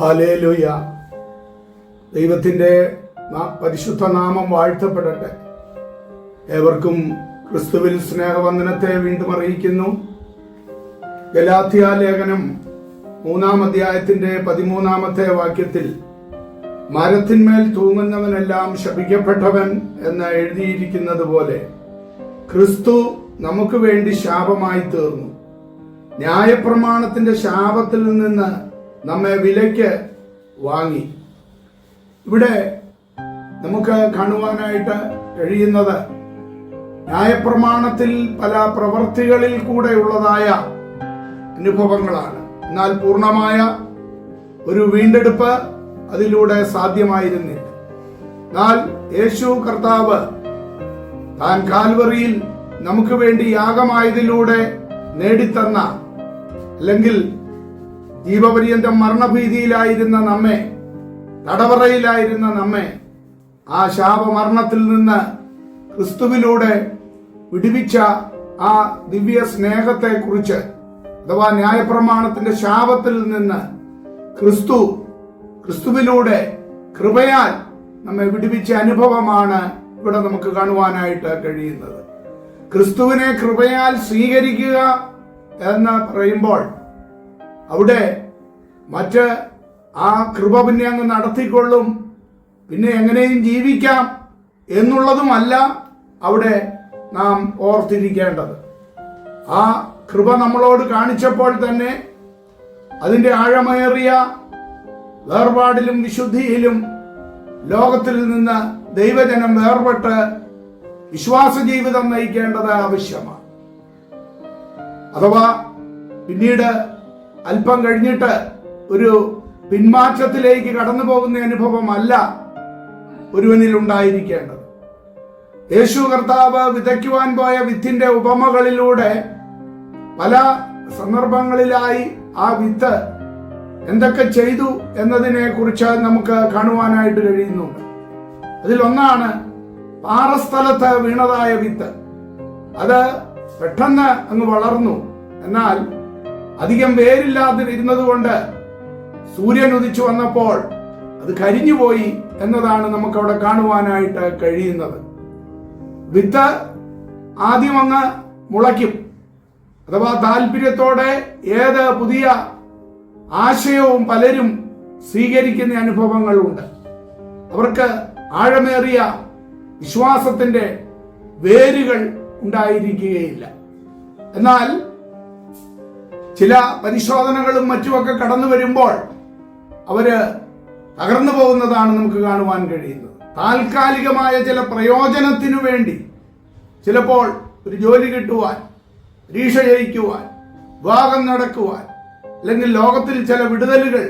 Hallelujah. ദൈവത്തിൻ്റെ പരിശുദ്ധ നാമം വാഴ്ത്തപ്പെടട്ടെ. ഏവർക്കും ക്രിസ്തുവിൽ സ്നേഹവന്ദനത്തെ വീണ്ടും അറിയിക്കുന്നു. ഗലാത്യ ലേഖനം 3-ാം അധ്യായത്തിന്റെ 13-ാമത്തെ വാക്യത്തിൽ മരത്തിന്മേൽ തൂങ്ങുന്നവനെല്ലാം ശപിക്കപ്പെട്ടവൻ എന്ന് എഴുതിയിരിക്കുന്നത് പോലെ ക്രിസ്തു നമുക്ക് വേണ്ടി ശാപമായി തീർന്നു. ന്യായപ്രമാണത്തിന്റെ ശാപത്തിൽ നിന്ന് നമ്മെ വിലയ്ക്ക് വാങ്ങി. ഇവിടെ നമുക്ക് കാണുവാനായിട്ട് കഴിയുന്നത് ന്യായപ്രമാണത്തിൽ പല പ്രവർത്തികളിൽ കൂടെ ഉള്ളതായ അനുഭവങ്ങളാണ്. എന്നാൽ പൂർണ്ണമായ ഒരു വീണ്ടെടുപ്പ് അതിലൂടെ സാധ്യമായിരുന്നില്ല. എന്നാൽ യേശു കർത്താവ് താൻ കാൽവറിയിൽ നമുക്ക് വേണ്ടി യാഗമായതിലൂടെ നേടിത്തന്ന, അല്ലെങ്കിൽ ജീവപര്യന്തം മരണഭീതിയിലായിരുന്ന നമ്മെ, തടവറയിലായിരുന്ന നമ്മെ ആ ശാപമരണത്തിൽ നിന്ന് ക്രിസ്തുവിലൂടെ വിടുവിച്ച ആ ദിവ്യ സ്നേഹത്തെ കുറിച്ച്, അഥവാ ന്യായപ്രമാണത്തിന്റെ ശാപത്തിൽ നിന്ന് ക്രിസ്തുവിലൂടെ കൃപയാൽ നമ്മെ വിടുവിച്ച അനുഭവമാണ് ഇവിടെ നമുക്ക് കാണുവാനായിട്ട് കഴിയുന്നത്. ക്രിസ്തുവിനെ കൃപയാൽ സ്വീകരിക്കുക എന്ന് പറയുമ്പോൾ അവിടെ മറ്റ് ആ കൃപ പിന്നെ അങ്ങ് നടത്തിക്കൊള്ളും, പിന്നെ എങ്ങനെയും ജീവിക്കാം എന്നുള്ളതുമല്ല അവിടെ നാം ഓർത്തിരിക്കേണ്ടത്. ആ കൃപ നമ്മളോട് കാണിച്ചപ്പോൾ തന്നെ അതിൻ്റെ ആഴമേറിയ വേർപാടിലും വിശുദ്ധിയിലും ലോകത്തിൽ നിന്ന് ദൈവജനം വേർപെട്ട് വിശ്വാസ ജീവിതം നയിക്കേണ്ടത് ആവശ്യമാണ്. അഥവാ പിന്നീട് അല്പം കഴിഞ്ഞിട്ട് ഒരു പിന്മാറ്റത്തിലേക്ക് കടന്നു പോകുന്ന അനുഭവമല്ല ഒരുവനിൽ ഉണ്ടായിരിക്കേണ്ടത്. യേശു കർത്താവ് വിതയ്ക്കുവാൻ പോയ വിത്തിന്റെ ഉപമകളിലൂടെ പല സന്ദർഭങ്ങളിലായി ആ വിത്ത് എന്തൊക്കെ ചെയ്തു എന്നതിനെ കുറിച്ച് നമുക്ക് കാണുവാനായിട്ട് കഴിയുന്നുണ്ട്. അതിലൊന്നാണ് പാറസ്ഥലത്ത് വീണതായ വിത്ത്. അത് പെട്ടെന്ന് അങ്ങ് വളർന്നു, എന്നാൽ അധികം വേരില്ലാതിരുന്നത് കൊണ്ട് സൂര്യൻ ഉദിച്ചു വന്നപ്പോൾ അത് കരിഞ്ഞുപോയി എന്നതാണ് നമുക്കവിടെ കാണുവാനായിട്ട് കഴിയുന്നത്. വിത്ത് ആദ്യം അങ്ങ് മുളയ്ക്കും, അഥവാ താല്പര്യത്തോടെ ഏത് പുതിയ ആശയവും പലരും സ്വീകരിക്കുന്ന അനുഭവങ്ങളുണ്ട്. അവർക്ക് ആഴമേറിയ വിശ്വാസത്തിന്റെ വേരുകൾ ഉണ്ടായിരിക്കുകയില്ല. എന്നാൽ ചില പരിശോധനകളും മറ്റുമൊക്കെ കടന്നു വരുമ്പോൾ അവര് തകർന്നു പോകുന്നതാണ് നമുക്ക് കാണുവാൻ കഴിയുന്നത്. താൽക്കാലികമായ ചില പ്രയോജനത്തിനു വേണ്ടി, ചിലപ്പോൾ ഒരു ജോലി കിട്ടുവാൻ, പരീക്ഷ ജയിക്കുവാൻ, വിവാഹം നടക്കുവാൻ, അല്ലെങ്കിൽ ലോകത്തിൽ ചില വിടുതലുകൾ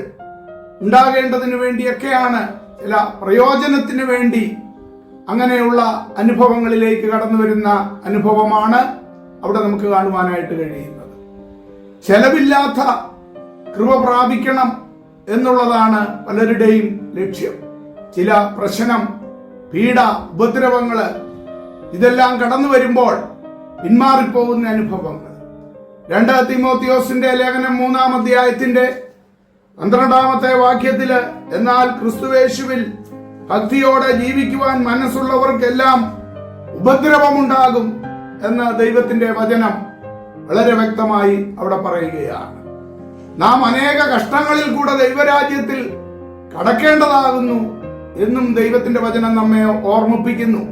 ഉണ്ടാകേണ്ടതിനു വേണ്ടിയൊക്കെയാണ്, ചില പ്രയോജനത്തിന് വേണ്ടി അങ്ങനെയുള്ള അനുഭവങ്ങളിലേക്ക് കടന്നു വരുന്ന അനുഭവമാണ് അവിടെ നമുക്ക് കാണുവാനായിട്ട് കഴിയുന്നത്. ചെലവില്ലാത്ത കൃപ പ്രാപിക്കണം എന്നുള്ളതാണ് പലരുടെയും ലക്ഷ്യം. ചില പ്രശ്നം, പീഡ, ഉപദ്രവങ്ങള് ഇതെല്ലാം കടന്നു വരുമ്പോൾ പിന്മാറിപ്പോകുന്ന അനുഭവങ്ങൾ. 2 തീമോത്തിയോസിന്റെ ലേഖനം 3-ാം അധ്യായത്തിന്റെ 12-ാമത്തെ വാക്യത്തില്, എന്നാൽ ക്രിസ്തുയേശുവിൽ ഭക്തിയോടെ ജീവിക്കുവാൻ മനസ്സുള്ളവർക്കെല്ലാം ഉപദ്രവമുണ്ടാകും എന്ന ദൈവത്തിന്റെ വചനം വളരെ വ്യക്തമായി അവിടെ പറയുകയാണ്. നാം അനേക കഷ്ടങ്ങളിൽ കൂടെ ദൈവരാജ്യത്തിൽ കടക്കേണ്ടതാകുന്നു എന്നും ദൈവത്തിന്റെ വചനം നമ്മെ ഓർമ്മിപ്പിക്കുന്നു.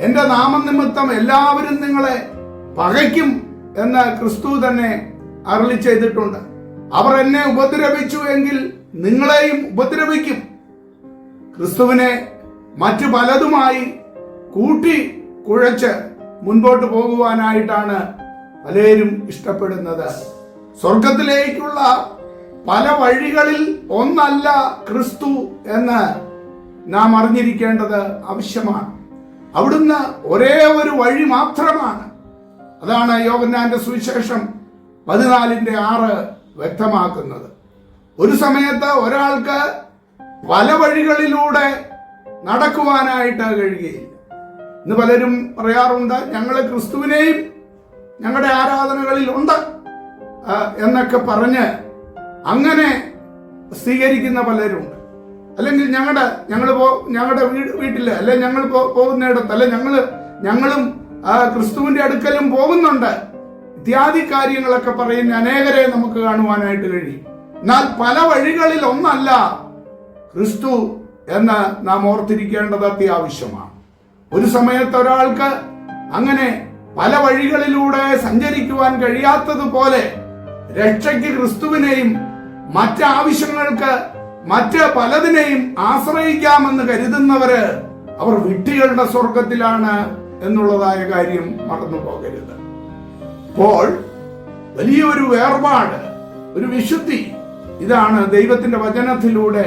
എന്റെ നാമനിമിത്തം എല്ലാവരും നിങ്ങളെ പകയ്ക്കും എന്ന് ക്രിസ്തു തന്നെ അരുളി ചെയ്തിട്ടുണ്ട്. അവർ എന്നെ ഉപദ്രവിച്ചു എങ്കിൽ നിങ്ങളെയും ഉപദ്രവിക്കും. ക്രിസ്തുവിനെ മറ്റു പലതുമായി കൂട്ടി കുഴച്ച് മുൻപോട്ട് പോകുവാനായിട്ടാണ് പലരും ഇഷ്ടപ്പെടുന്നത്. സ്വർഗത്തിലേക്കുള്ള പല വഴികളിൽ ഒന്നല്ല ക്രിസ്തു എന്ന് നാം അറിഞ്ഞിരിക്കേണ്ടത് ആവശ്യമാണ്. അവിടുന്ന് ഒരേ ഒരു വഴി മാത്രമാണ്. അതാണ് യോഹന്നാന്റെ സുവിശേഷം 14:6 വ്യക്തമാക്കുന്നത്. ഒരു സമയത്ത് ഒരാൾക്ക് പല വഴികളിലൂടെ നടക്കുവാനായിട്ട് കഴിയുകയില്ല. ഇന്ന് പലരും പറയാറുണ്ട്, ഞങ്ങൾ ക്രിസ്തുവിനെയും ഞങ്ങളുടെ ആരാധനകളിൽ ഉണ്ട് എന്നൊക്കെ പറഞ്ഞ് അങ്ങനെ സ്വീകരിക്കുന്ന പലരുണ്ട്. അല്ലെങ്കിൽ ഞങ്ങളുടെ വീട്ടില് അല്ലെ ഞങ്ങൾ പോകുന്നിടത്ത് അല്ലെ ഞങ്ങളും ക്രിസ്തുവിന്റെ അടുക്കലും പോകുന്നുണ്ട് ഇത്യാദി കാര്യങ്ങളൊക്കെ പറയുന്ന അനേകരെ നമുക്ക് കാണുവാനായിട്ട് കഴിയും. എന്നാൽ പല വഴികളിൽ ഒന്നല്ല ക്രിസ്തു എന്ന് നാം ഓർത്തിരിക്കേണ്ടത് അത്യാവശ്യമാണ്. ഒരു സമയത്ത് ഒരാൾക്ക് അങ്ങനെ പല വഴികളിലൂടെ സഞ്ചരിക്കുവാൻ കഴിയാത്തതുപോലെ രക്ഷയ്ക്ക് ക്രിസ്തുവിനെയും മറ്റാവശ്യങ്ങൾക്ക് മറ്റ് പലതിനെയും ആശ്രയിക്കാമെന്ന് കരുതുന്നവര് അവർ വിഡ്ഢികളുടെ സ്വർഗത്തിലാണ് എന്നുള്ളതായ കാര്യം മറന്നു പോകരുത്. അപ്പോൾ വലിയൊരു വേർപാട്, ഒരു വിശുദ്ധി, ഇതാണ് ദൈവത്തിന്റെ വചനത്തിലൂടെ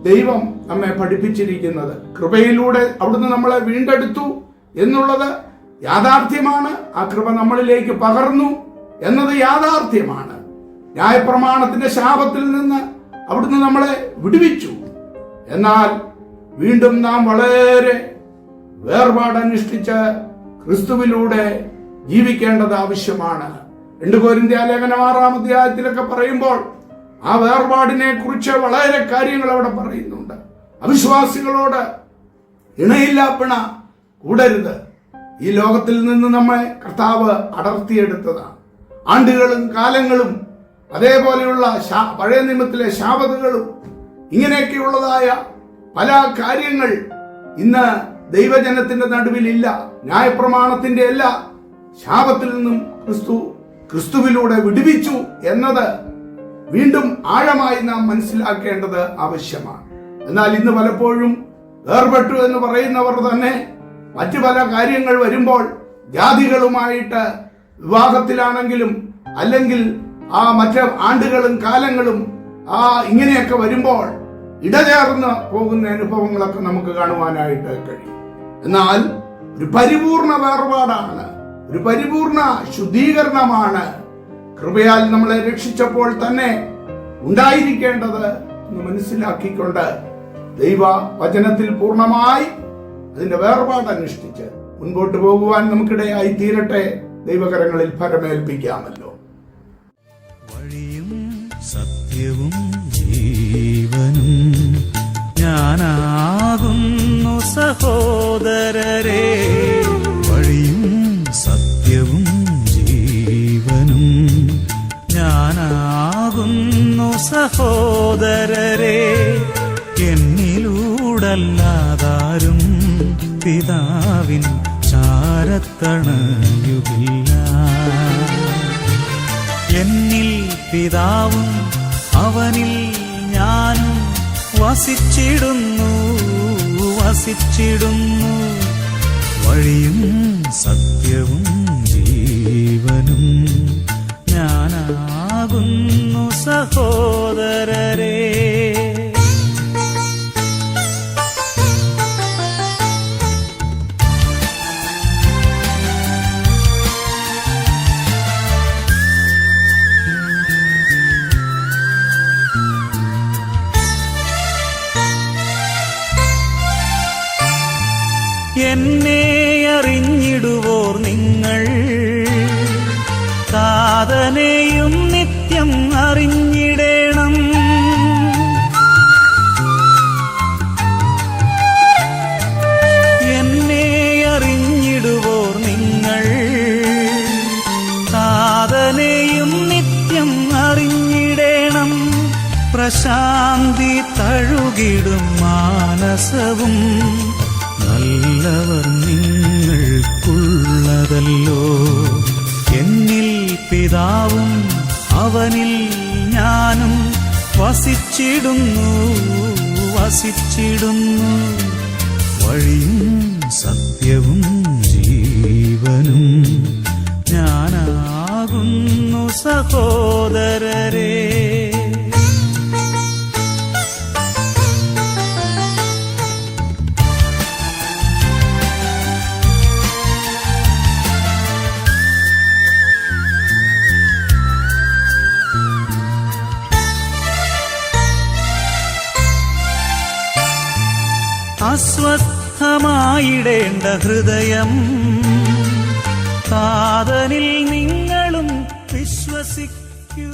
ദൈവം നമ്മെ പഠിപ്പിച്ചിരിക്കുന്നത്. കൃപയിലൂടെ അവിടുന്ന് നമ്മളെ വീണ്ടെടുത്തു എന്നുള്ളത് യാഥാർത്ഥ്യമാണ്. ആ കൃപ നമ്മളിലേക്ക് പകർന്നു എന്നത് യാഥാർത്ഥ്യമാണ്. ന്യായപ്രമാണത്തിന്റെ ശാപത്തിൽ നിന്ന് അവിടുന്ന് നമ്മളെ വിടുവിച്ചു. എന്നാൽ വീണ്ടും നാം വളരെ വേർപാടനുഷ്ഠിച്ച് ക്രിസ്തുവിലൂടെ ജീവിക്കേണ്ടത് ആവശ്യമാണ്. 2 കൊരിന്ത്യർ ലേഖനം 6-ാം അധ്യായത്തിലൊക്കെ പറയുമ്പോൾ ആ വേർപാടിനെ കുറിച്ച് വളരെ കാര്യങ്ങൾ അവിടെ പറയുന്നുണ്ട്. അവിശ്വാസികളോട് ഇണയില്ലാപ്പിണ കൂടരുത്. ഈ ലോകത്തിൽ നിന്ന് നമ്മെ കർത്താവ് അടർത്തിയെടുത്തതാണ്. ആണ്ടുകളും കാലങ്ങളും അതേപോലെയുള്ള പഴയ നിയമത്തിലെ ശാപതകളും ഇങ്ങനെയൊക്കെയുള്ളതായ പല കാര്യങ്ങൾ ഇന്ന് ദൈവജനത്തിന്റെ നടുവിലില്ല. ന്യായപ്രമാണത്തിന്റെ എല്ലാ ശാപത്തിൽ നിന്നും ക്രിസ്തുവിലൂടെ വിടുവിച്ചു എന്നത് വീണ്ടും ആഴമായി നാം മനസ്സിലാക്കേണ്ടത് ആവശ്യമാണ്. എന്നാൽ ഇന്ന് പലപ്പോഴും വേർപെട്ടു എന്ന് പറയുന്നവർ തന്നെ മറ്റു പല കാര്യങ്ങൾ വരുമ്പോൾ ജാതികളുമായിട്ട് വിവാഹത്തിലാണെങ്കിലും അല്ലെങ്കിൽ മറ്റ് ആണ്ടുകളും കാലങ്ങളും ഇങ്ങനെയൊക്കെ വരുമ്പോൾ ഇടചേർന്ന് പോകുന്ന അനുഭവങ്ങളൊക്കെ നമുക്ക് കാണുവാനായിട്ട് കഴിയും. എന്നാൽ ഒരു പരിപൂർണ വേർപാടാണ്, ഒരു പരിപൂർണ ശുദ്ധീകരണമാണ് കൃപയാൽ നമ്മളെ രക്ഷിച്ചപ്പോൾ തന്നെ ഉണ്ടായിരിക്കേണ്ടത് എന്ന് മനസ്സിലാക്കിക്കൊണ്ട് ദൈവ വചനത്തിൽ പൂർണ്ണമായി അതിന്റെ വേർപാട് അനുഷ്ഠിച്ച് മുൻപോട്ട് പോകുവാൻ നമുക്കിടയായി തീരട്ടെ. ദൈവകരങ്ങളിൽ ഫലമേൽപ്പിക്കാമല്ലോ. വഴിയും സത്യവും ജീവനും ഞാനാകുന്നു സഹോദരരെ. വഴിയും സത്യവും ജീവനും ഞാനാകുന്നു സഹോദരരെ. എന്നിലൂടല്ലാതാരും പിതാവിൻ ചാരത്തണയുകില്ല. എന്നിൽ പിതാവും അവനിൽ ഞാനും വസിച്ചിടുന്നു. വഴിയും സത്യവും ജീവനും ഞാനാകുന്നു സഹോദരരെ. എന്നെ അറിഞ്ഞിടുവോർ നിങ്ങൾ താതനെയും നിത്യം അറിഞ്ഞിടേണം. എന്നെ അറിഞ്ഞിടുവോർ നിങ്ങൾ താതനെയും നിത്യം അറിഞ്ഞിടേണം. പ്രശാന്തി തഴുകിടും മാനസവും നല്ലവർ നിങ്ങൾക്കുള്ളതല്ലോ. എന്നിൽ പിതാവും അവനിൽ ഞാനും വസിച്ചിടുന്നു. വഴിയും സത്യവും ജീവനും ഞാനാകുന്നു സഹോദരരെ. അസ്വസ്ഥമായിടേണ്ട ഹൃദയം താതനിൽ നിങ്ങളും വിശ്വസിക്കൂ.